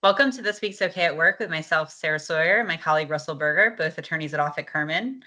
Welcome to this week's OK at Work with myself, Sarah Sawyer, and my colleague, Russell Berger, both attorneys at Offit Kurman.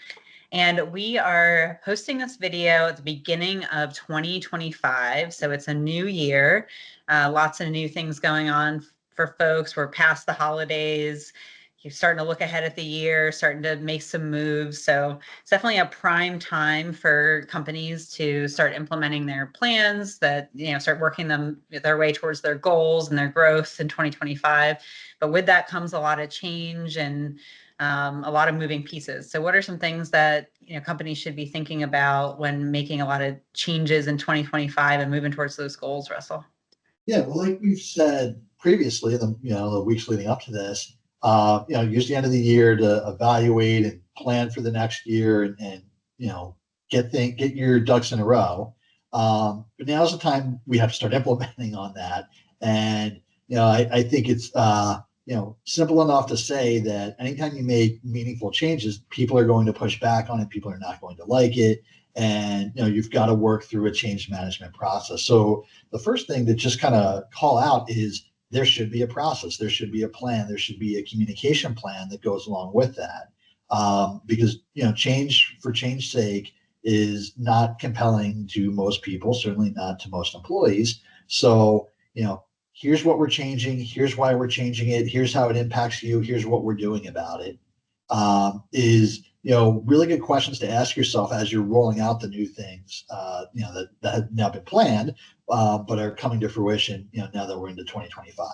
And we are hosting this video at the beginning of 2025. So it's a new year, lots of new things going on for folks. We're past the holidays. You're starting to look ahead at the year, starting to make some moves. So it's definitely a prime time for companies to start implementing their plans that, start working their way towards their goals and their growth in 2025. But with that comes a lot of change and a lot of moving pieces. So what are some things that companies should be thinking about when making a lot of changes in 2025 and moving towards those goals, Russell? Yeah, well, like we've said previously, the weeks leading up to this, use the end of the year to evaluate and plan for the next year, and get your ducks in a row. But now's the time we have to start implementing on that. And I think it's simple enough to say that anytime you make meaningful changes, people are going to push back on it. People are not going to like it. And you've got to work through a change management process. So the first thing to just kind of call out is there should be a process, there should be a plan, there should be a communication plan that goes along with that. Because change for change's sake is not compelling to most people, certainly not to most employees. So here's what we're changing, here's why we're changing it, here's how it impacts you, here's what we're doing about it. Is really good questions to ask yourself as you're rolling out the new things that have now been planned, but are coming to fruition now that we're into 2025.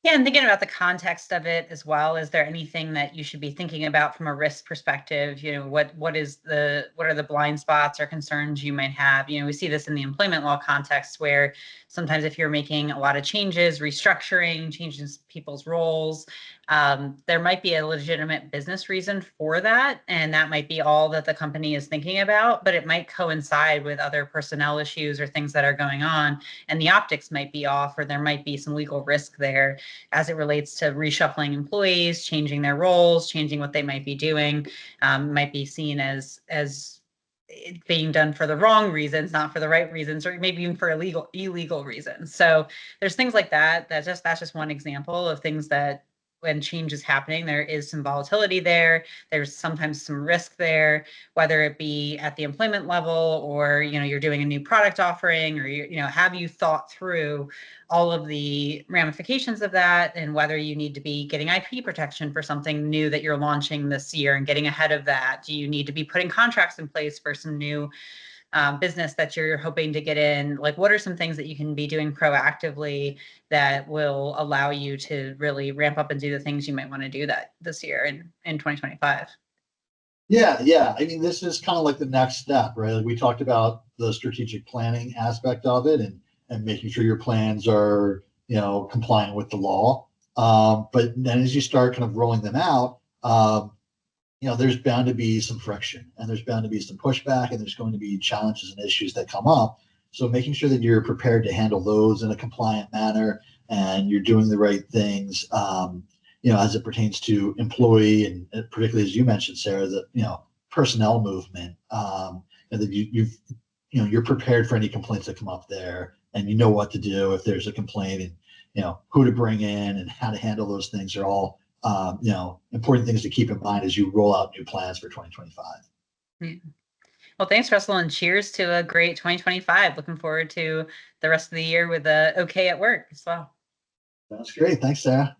Yeah, and thinking about the context of it as well, is there anything that you should be thinking about from a risk perspective? What are the blind spots or concerns you might have? We see this in the employment law context, where sometimes if you're making a lot of changes, restructuring, changes people's roles, there might be a legitimate business reason for that, and that might be all that the company is thinking about, but it might coincide with other personnel issues or things that are going on, and the optics might be off, or there might be some legal risk there as it relates to reshuffling employees, changing their roles, changing what they might be doing. Might be seen as it being done for the wrong reasons, not for the right reasons, or maybe even for illegal reasons. So there's things like that. That's just one example of things that when change is happening, there is some volatility there. There's sometimes some risk there, whether it be at the employment level, or you're doing a new product offering, or have you thought through all of the ramifications of that, and whether you need to be getting IP protection for something new that you're launching this year and getting ahead of that? Do you need to be putting contracts in place for some new business that you're hoping to get in? Like, what are some things that you can be doing proactively that will allow you to really ramp up and do the things you might want to do that this year in 2025? Yeah. I mean, this is kind of like the next step, right? Like we talked about the strategic planning aspect of it, and making sure your plans are compliant with the law. But then as you start kind of rolling them out, there's bound to be some friction, and there's bound to be some pushback, and there's going to be challenges and issues that come up. So making sure that you're prepared to handle those in a compliant manner, and you're doing the right things, as it pertains to employee, and particularly as you mentioned, Sarah, the personnel movement, and that you're prepared for any complaints that come up there, and you know what to do if there's a complaint, and who to bring in and how to handle those things are all important things to keep in mind as you roll out new plans for 2025. Yeah. Well, thanks, Russell, and cheers to a great 2025. Looking forward to the rest of the year with OK at Work as well. That's great. Thanks, Sarah.